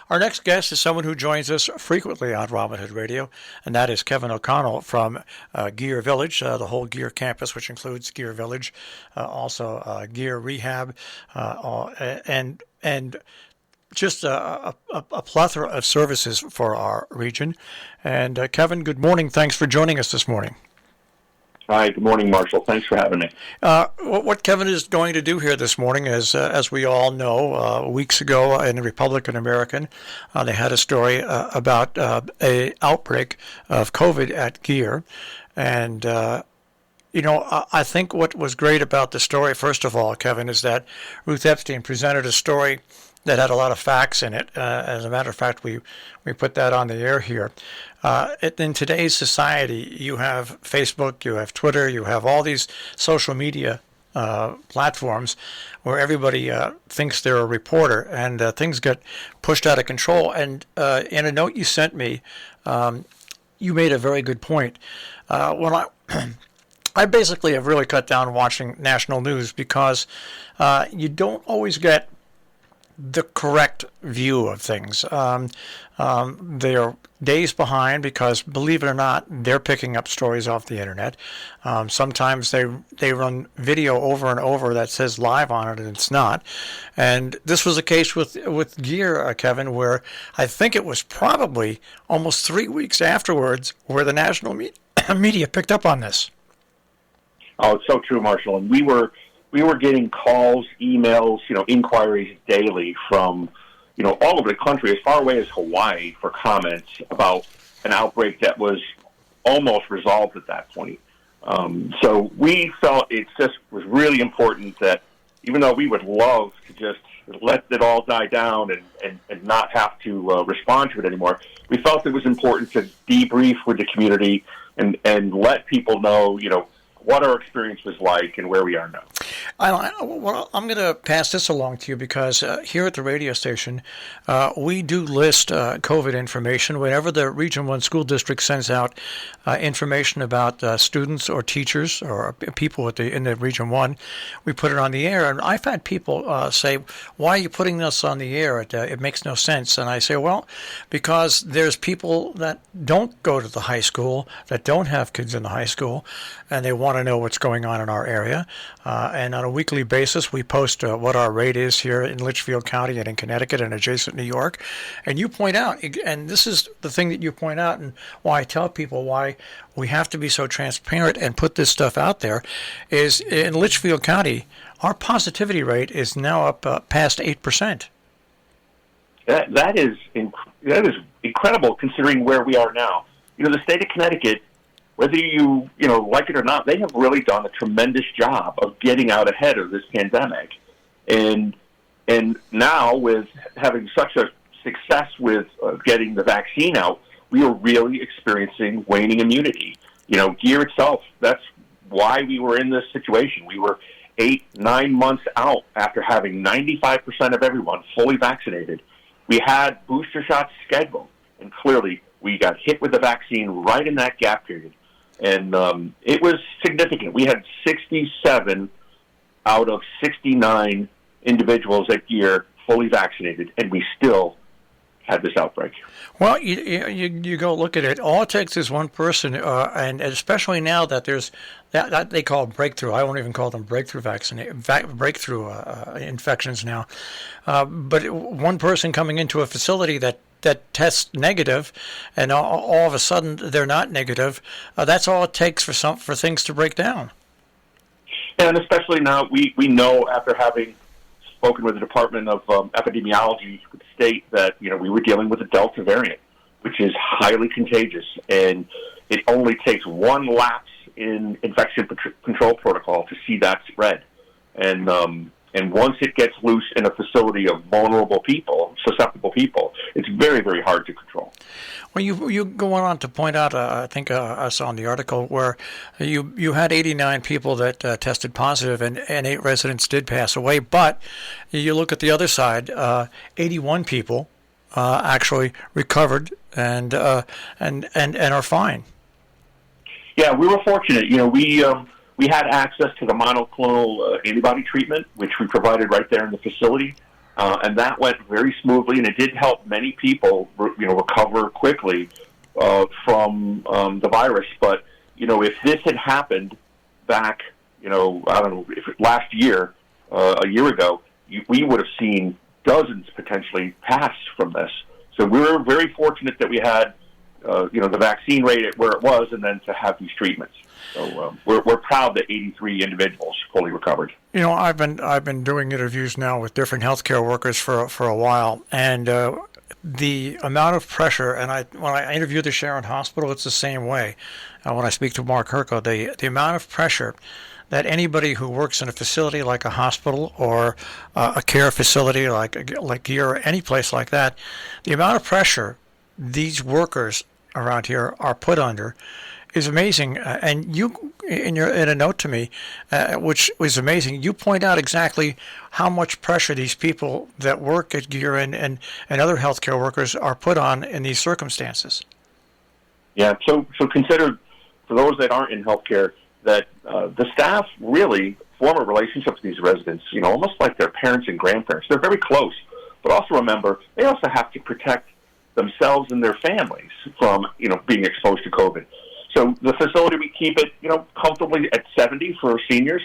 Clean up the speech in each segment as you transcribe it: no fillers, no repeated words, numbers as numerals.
Our next guest is someone who joins us frequently on Robin Hood Radio, and that is Kevin O'Connell from Geer Village, the whole Geer campus, which includes Geer Village, also Geer Rehab, and just a plethora of services for our region. And Kevin, good morning. Thanks for joining us this morning. Hi, good morning, Marshall. Thanks for having me. What Kevin is going to do here this morning is, as we all know, weeks ago in the Republican American, they had a story about a outbreak of COVID at Geer. And, I think what was great about the story, first of all, Kevin, is that Ruth Epstein presented a story that had a lot of facts in it. As a matter of fact, we put that on the air here. In today's society, you have Facebook, you have Twitter, you have all these social media platforms where everybody thinks they're a reporter, and things get pushed out of control. And in a note you sent me, you made a very good point. When I basically have really cut down watching national news because you don't always get the correct view of things. They're days behind because, believe it or not, they're picking up stories off the internet. Sometimes they run video over and over that says live on it, and it's not. And this was the case with Geer, Kevin, where I think it was probably almost 3 weeks afterwards where the national media picked up on this. Oh, it's so true, Marshall. And we were getting calls, emails, inquiries daily from, all over the country, as far away as Hawaii, for comments about an outbreak that was almost resolved at that point. So we felt it just was really important that, even though we would love to just let it all die down and not have to respond to it anymore, we felt it was important to debrief with the community and let people know, what our experience was like and where we are now. I'm going to pass this along to you because here at the radio station, we do list COVID information. Whenever the Region 1 school district sends out information about students or teachers or people in the Region 1, we put it on the air. And I've had people say, why are you putting this on the air? It makes no sense. And I say, well, because there's people that don't go to the high school, that don't have kids in the high school, and they want to know what's going on in our area. And on a weekly basis, we post what our rate is here in Litchfield County and in Connecticut and adjacent New York. And you point out, and this is the thing that you point out and why I tell people why we have to be so transparent and put this stuff out there, is in Litchfield County, our positivity rate is now up past 8%. That is incredible considering where we are now. The state of Connecticut, whether you like it or not, they have really done a tremendous job of getting out ahead of this pandemic. And now with having such a success with getting the vaccine out, we are really experiencing waning immunity. Geer itself, that's why we were in this situation. We were 8-9 months out after having 95% of everyone fully vaccinated. We had booster shots scheduled, and clearly we got hit with the vaccine right in that gap period. And it was significant. We had 67 out of 69 individuals at Geer fully vaccinated, and we still had this outbreak. Well, you go look at it. All it takes is one person, and especially now that there's that they call breakthrough. I won't even call them breakthrough infections now. But one person coming into a facility that tests negative, and all of a sudden they're not negative. That's all it takes for things to break down. And especially now, we know after having spoken with the Department of Epidemiology with the state that we were dealing with a Delta variant, which is highly contagious, and it only takes one lapse in infection control protocol to see that spread. And once it gets loose in a facility of vulnerable people, susceptible people, it's very, very hard to control. Well, you go on to point out, I think I saw in the article, where you had 89 people that tested positive and 8 residents did pass away. But you look at the other side, 81 people actually recovered and are fine. Yeah, we were fortunate. We had access to the monoclonal antibody treatment, which we provided right there in the facility. and that went very smoothly, and it did help many people, recover quickly from the virus. But if this had happened back, I don't know, if last year, a year ago, we would have seen dozens potentially pass from this. So we were very fortunate that we had, the vaccine rate at where it was, and then to have these treatments. So we're proud that 83 individuals fully recovered. I've been doing interviews now with different healthcare workers for a while, and the amount of pressure. And when I interview the Sharon Hospital, it's the same way. When I speak to Mark Herco, the amount of pressure that anybody who works in a facility like a hospital or a care facility like Geer or any place like that, the amount of pressure these workers around here are put under is amazing. And you, in a note to me, which was amazing, you point out exactly how much pressure these people that work at Geer and other healthcare workers are put on in these circumstances. Yeah, so consider, for those that aren't in healthcare, that the staff really form a relationship with these residents, almost like their parents and grandparents. They're very close. But also remember, they also have to protect themselves and their families from, being exposed to COVID. So the facility, we keep it, comfortably at 70 for seniors.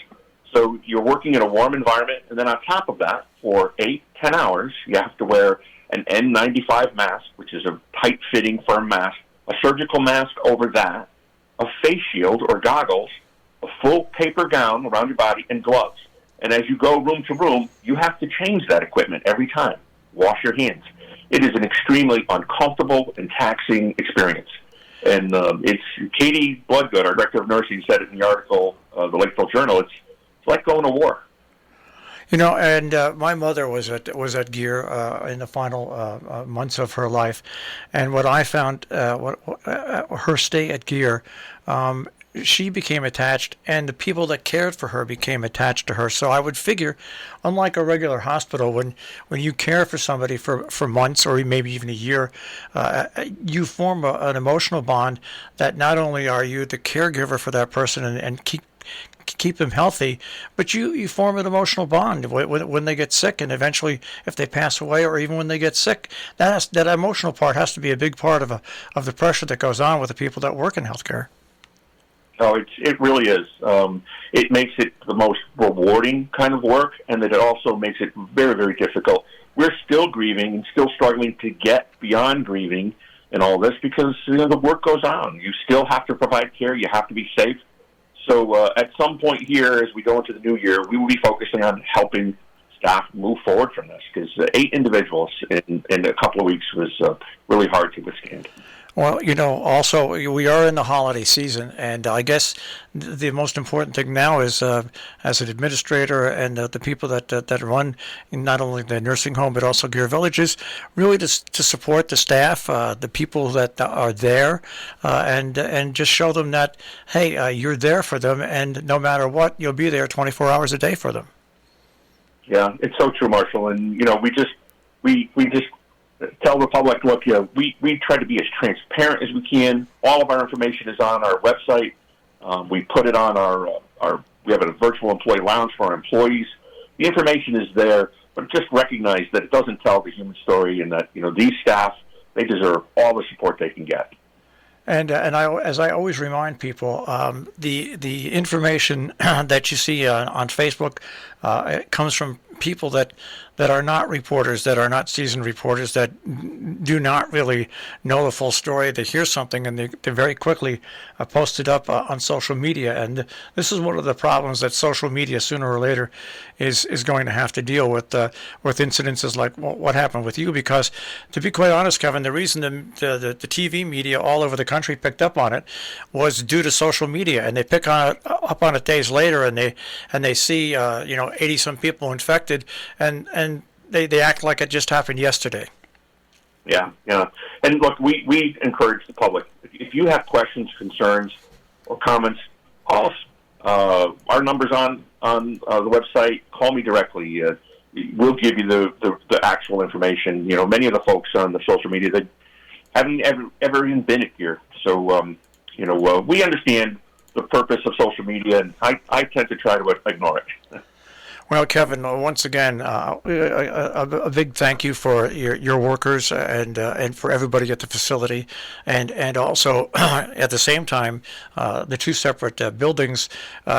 So you're working in a warm environment. And then on top of that, for 8-10 hours, you have to wear an N95 mask, which is a tight-fitting, firm mask, a surgical mask over that, a face shield or goggles, a full paper gown around your body, and gloves. And as you go room to room, you have to change that equipment every time. Wash your hands. It is an extremely uncomfortable and taxing experience. And it's Katie Bloodgood, our director of nursing, said it in the article, the Lakeville Journal. It's like going to war. And my mother was at Geer in the final months of her life, and what I found, her stay at Geer, she became attached, and the people that cared for her became attached to her. So I would figure, unlike a regular hospital, when you care for somebody for months or maybe even a year, you form an emotional bond that not only are you the caregiver for that person and keep them healthy, but you form an emotional bond when they get sick, and eventually if they pass away or even when they get sick, that emotional part has to be a big part of the pressure that goes on with the people that work in healthcare. Oh, it really is. It makes it the most rewarding kind of work, and that it also makes it very, very difficult. We're still grieving and still struggling to get beyond grieving and all this because the work goes on. You still have to provide care. You have to be safe. So at some point here, as we go into the new year, we will be focusing on helping staff move forward from this because 8 individuals in a couple of weeks was really hard to withstand. Well, also we are in the holiday season, and I guess the most important thing now is, as an administrator and the people that run not only the nursing home but also Geer Village, is really to support the staff, the people that are there, and just show them that, hey, you're there for them, and no matter what, you'll be there 24 hours a day for them. Yeah, it's so true, Marshall, and we just tell the public, look, we try to be as transparent as we can. All of our information is on our website. We put it on we have a virtual employee lounge for our employees. The information is there, but just recognize that it doesn't tell the human story, and that these staff, they deserve all the support they can get. And as I always remind people, the information that you see on Facebook, it comes from people that are not reporters, that are not seasoned reporters, that do not really know the full story. They hear something and they very quickly post it up on social media. And this is one of the problems that social media sooner or later is going to have to deal with incidences like what happened with you. Because to be quite honest, Kevin, the reason the TV media all over the country picked up on it was due to social media, and they pick up on it days later, and they see 80 some people infected, and they act like it just happened yesterday. Yeah. And look, we encourage the public. If you have questions, concerns, or comments, call us. Our number's on the website. Call me directly. We'll give you the actual information. Many of the folks on the social media that haven't ever even been at Geer. So, we understand the purpose of social media, and I tend to try to ignore it. Well, Kevin, once again, a big thank you for your workers and for everybody at the facility, and also at the same time, the two separate buildings,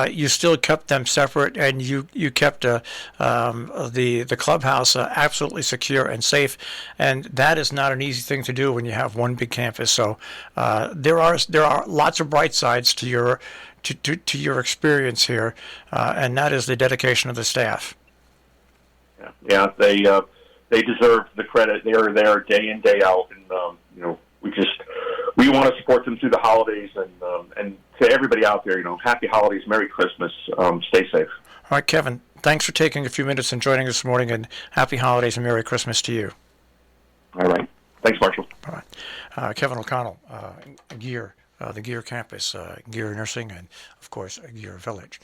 you still kept them separate, and you kept the clubhouse absolutely secure and safe, and that is not an easy thing to do when you have one big campus. So there are lots of bright sides to your experience here, and that is the dedication of the staff. Yeah, they deserve the credit. They are there day in, day out, and we want to support them through the holidays, and to everybody out there, happy holidays, Merry Christmas, stay safe. All right, Kevin, thanks for taking a few minutes and joining us this morning, and happy holidays and Merry Christmas to you. All right, thanks, Marshall. All right, Kevin O'Connell, Geer. The Geer campus, Geer Nursing, and of course Geer Village.